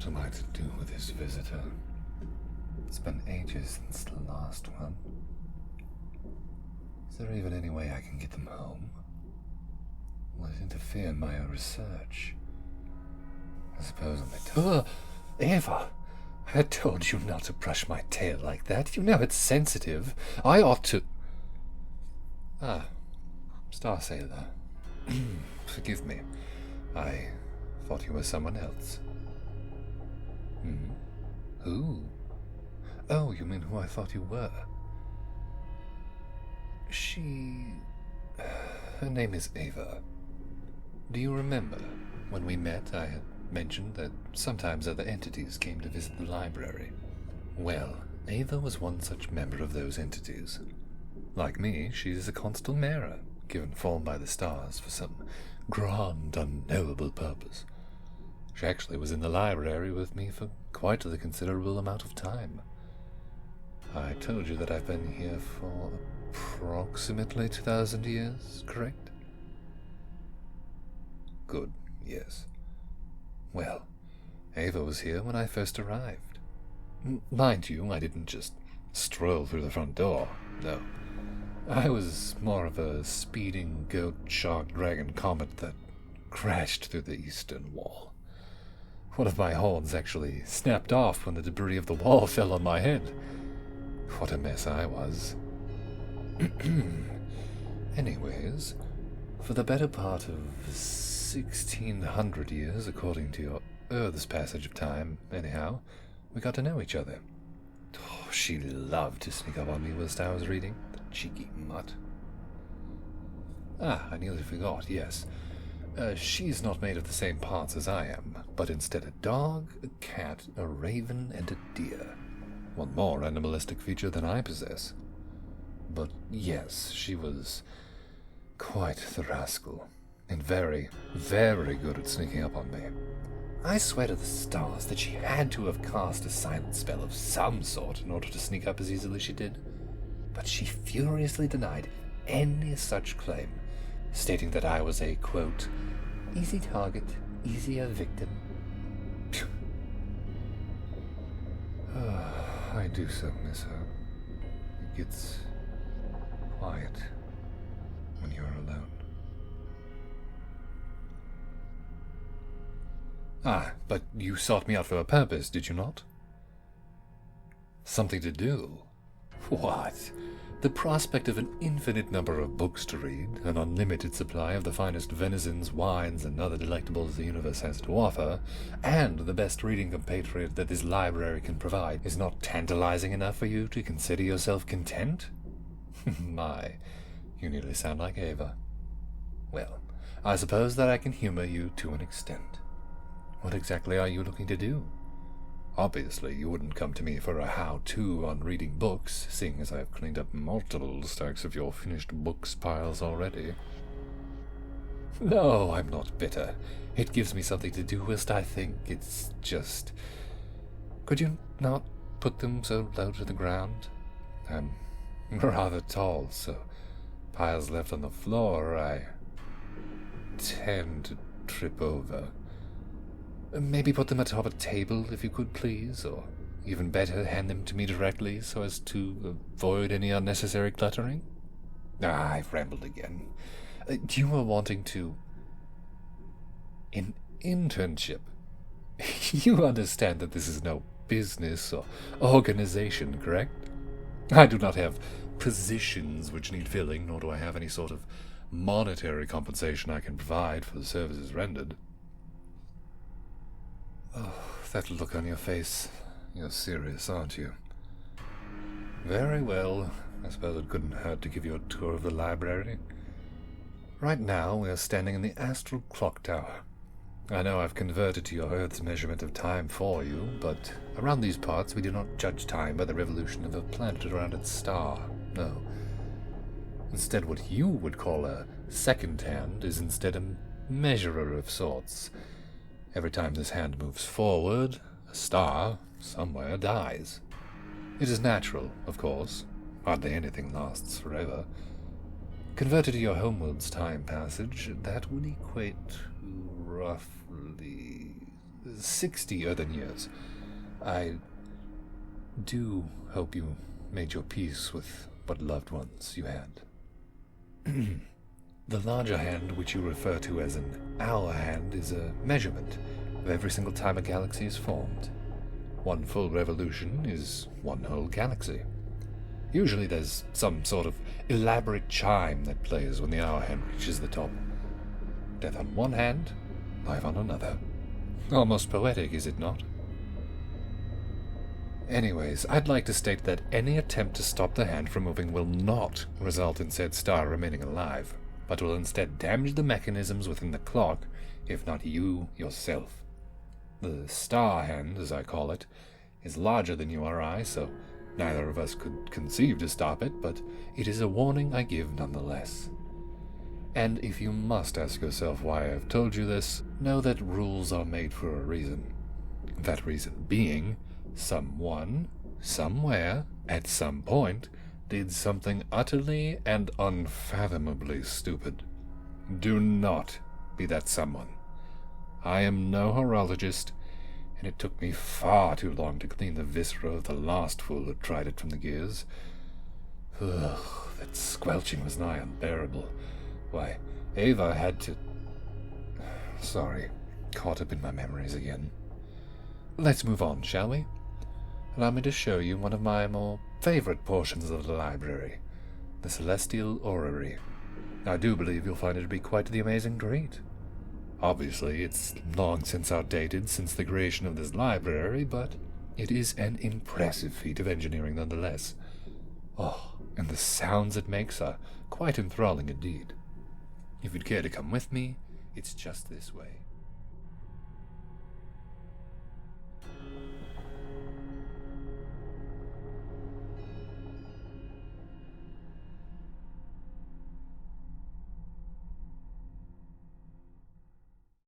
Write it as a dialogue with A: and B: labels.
A: What am I to do with this visitor? It's been ages since the last one. Is there even any way I can get them home? Will it interfere in my research? I suppose Ava! I told you not to brush my tail like that. You know it's sensitive. I ought to... Ah, Star Sailor. Forgive me. I thought you were someone else. Who? Oh, you mean who I thought you were? Her name is Ava. Do you remember, when we met, I had mentioned that sometimes other entities came to visit the library? Well, Ava was one such member of those entities. Like me, she is a constelmera, given form by the stars for some grand, unknowable purpose. She actually was in the library with me for quite the considerable amount of time. I told you that I've been here for approximately 2,000 years, correct? Good, yes. Well, Ava was here when I first arrived. Mind you, I didn't just stroll through the front door, no. I was more of a speeding goat, shark, dragon comet that crashed through the eastern wall. One of my horns actually snapped off when the debris of the wall fell on my head. What a mess I was. Anyways, for the better part of 1,600 years, according to your Earth's passage of time, anyhow, we got to know each other. Oh, she loved to sneak up on me whilst I was reading, the cheeky mutt. Ah, I nearly forgot, yes. She's not made of the same parts as I am, but instead a dog, a cat, a raven, and a deer. One more animalistic feature than I possess. But yes, she was quite the rascal, and very, very good at sneaking up on me. I swear to the stars that she had to have cast a silent spell of some sort in order to sneak up as easily as she did. But she furiously denied any such claim, stating that I was a, quote, easy target, easier victim. I do so miss her. It gets quiet when you're alone. Ah, but you sought me out for a purpose, did you not? Something to do? What? The prospect of an infinite number of books to read, an unlimited supply of the finest venizons, wines, and other delectables the universe has to offer, and the best reading compatriot that this library can provide is not tantalizing enough for you to consider yourself content? My, you nearly sound like Ava. Well, I suppose that I can humor you to an extent. What exactly are you looking to do? Obviously, you wouldn't come to me for a how-to on reading books, seeing as I've cleaned up multiple stacks of your finished books piles already. No, I'm not bitter. It gives me something to do whilst I think. It's just... Could you not put them so low to the ground? I'm rather tall, so piles left on the floor I tend to trip over. Maybe put them atop a table, if you could, please, or even better, hand them to me directly so as to avoid any unnecessary cluttering. Ah, I've rambled again. You were wanting to... An internship. You understand that this is no business or organization, correct? I do not have positions which need filling, nor do I have any sort of monetary compensation I can provide for the services rendered. Oh, that look on your face. You're serious, aren't you? Very well. I suppose it couldn't hurt to give you a tour of the library. Right now, we are standing in the Astral Clocktower. I know I've converted to your Earth's measurement of time for you, but around these parts we do not judge time by the revolution of a planet around its star. No. Instead, what you would call a second hand is instead a measurer of sorts. Every time this hand moves forward, a star, somewhere, dies. It is natural, of course. Hardly anything lasts forever. Converted to your homeworld's time passage, that would equate to roughly 60 earthen years. I do hope you made your peace with what loved ones you had. The larger hand, which you refer to as an hour hand, is a measurement of every single time a galaxy is formed. One full revolution is one whole galaxy. Usually there's some sort of elaborate chime that plays when the hour hand reaches the top. Death on one hand, life on another. Almost poetic, is it not? Anyways, I'd like to state that any attempt to stop the hand from moving will not result in said star remaining alive, but will instead damage the mechanisms within the clock, if not you yourself. The star hand, as I call it, is larger than you or I, so neither of us could conceive to stop it, but it is a warning I give nonetheless. And if you must ask yourself why I've told you this, know that rules are made for a reason. That reason being, someone, somewhere, at some point, did something utterly and unfathomably stupid. Do not be that someone. I am no horologist, and it took me far too long to clean the viscera of the last fool who tried it from the gears. Ugh, that squelching was nigh unbearable. Why, Ava had to... Sorry, caught up in my memories again. Let's move on, shall we? Allow me to show you one of my more favorite portions of the library, the Celestial Orrery. I do believe you'll find it to be quite the amazing treat. Obviously, it's long since outdated since the creation of this library, but it is an impressive feat of engineering nonetheless. Oh, and the sounds it makes are quite enthralling indeed. If you'd care to come with me, it's just this way.